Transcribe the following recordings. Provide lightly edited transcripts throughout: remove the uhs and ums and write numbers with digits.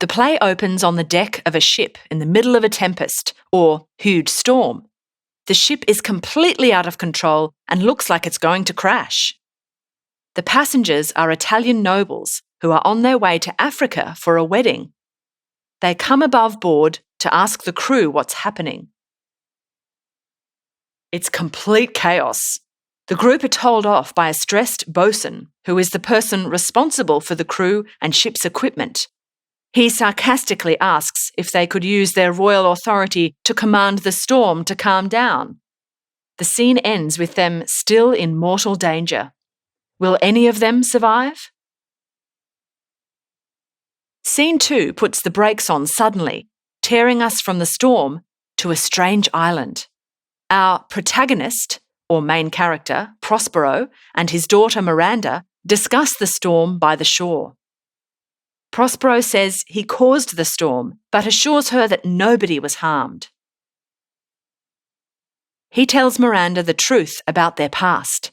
The play opens on the deck of a ship in the middle of a tempest, or huge storm. The ship is completely out of control and looks like it's going to crash. The passengers are Italian nobles who are on their way to Africa for a wedding. They come above board to ask the crew what's happening. It's complete chaos. The group are told off by a stressed bosun, who is the person responsible for the crew and ship's equipment. He sarcastically asks if they could use their royal authority to command the storm to calm down. The scene ends with them still in mortal danger. Will any of them survive? Scene 2 puts the brakes on suddenly, tearing us from the storm to a strange island. Our protagonist, or main character, Prospero, and his daughter Miranda discuss the storm by the shore. Prospero says he caused the storm, but assures her that nobody was harmed. He tells Miranda the truth about their past.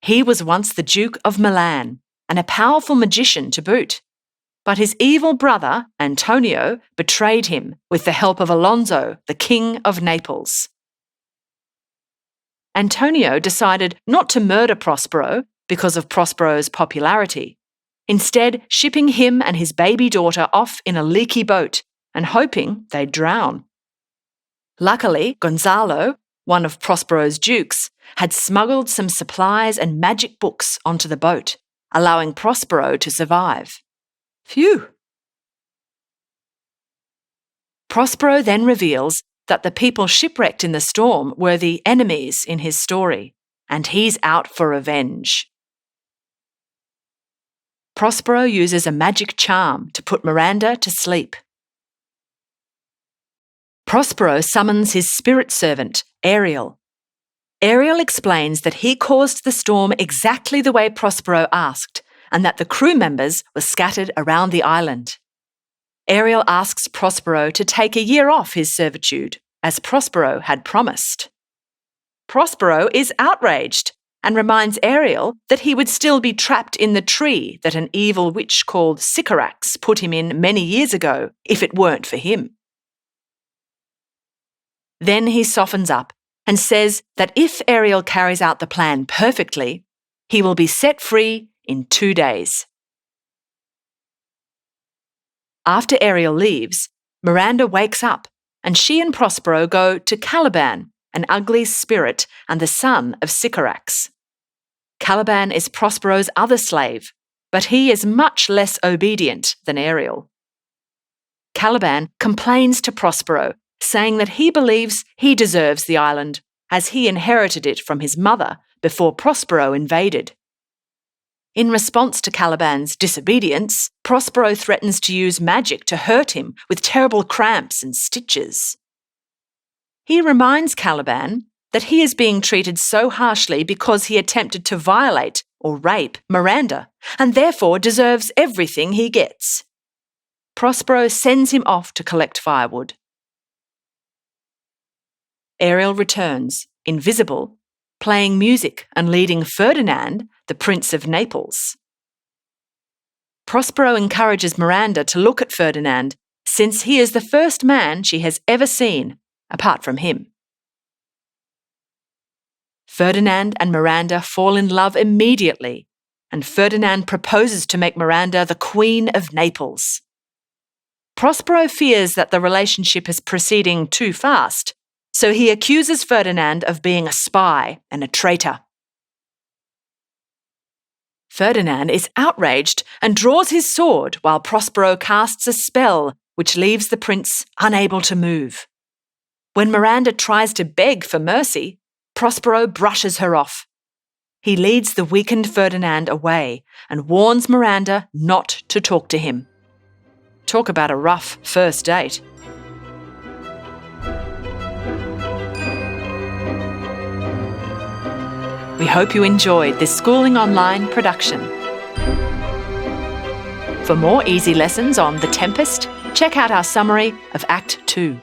He was once the Duke of Milan, and a powerful magician to boot. But his evil brother, Antonio, betrayed him with the help of Alonso, the King of Naples. Antonio decided not to murder Prospero because of Prospero's popularity, instead shipping him and his baby daughter off in a leaky boat and hoping they'd drown. Luckily, Gonzalo, one of Prospero's dukes, had smuggled some supplies and magic books onto the boat, allowing Prospero to survive. Phew! Prospero then reveals that the people shipwrecked in the storm were the enemies in his story, and he's out for revenge. Prospero uses a magic charm to put Miranda to sleep. Prospero summons his spirit servant, ARIEL. ARIEL explains that he caused the storm exactly the way Prospero asked, and that the crew members were scattered around the island. ARIEL asks Prospero to take a year off his servitude, as Prospero had promised. Prospero is outraged and reminds ARIEL that he would still be trapped in the tree that an evil witch called Sycorax put him in many years ago if it weren't for him. Then he softens up and says that if ARIEL carries out the plan perfectly, he will be set free in 2 days. After ARIEL leaves, Miranda wakes up and she and Prospero go to Caliban, an ugly spirit and the son of Sycorax. Caliban is Prospero's other slave, but he is much less obedient than ARIEL. Caliban complains to Prospero, saying that he believes he deserves the island, as he inherited it from his mother before Prospero invaded. In response to Caliban's disobedience, Prospero threatens to use magic to hurt him with terrible cramps and stitches. He reminds Caliban that he is being treated so harshly because he attempted to violate or rape Miranda, and therefore deserves everything he gets. Prospero sends him off to collect firewood. ARIEL returns, invisible, playing music and leading Ferdinand, the Prince of Naples. Prospero encourages Miranda to look at Ferdinand, since he is the first man she has ever seen, apart from him. Ferdinand and Miranda fall in love immediately, and Ferdinand proposes to make Miranda the Queen of Naples. Prospero fears that the relationship is proceeding too fast, so he accuses Ferdinand of being a spy and a traitor. Ferdinand is outraged and draws his sword while Prospero casts a spell which leaves the prince unable to move. When Miranda tries to beg for mercy, Prospero brushes her off. He leads the weakened Ferdinand away and warns Miranda not to talk to him. Talk about a rough first date. We hope you enjoyed this Schooling Online production. For more easy lessons on The Tempest, check out our summary of Act 2.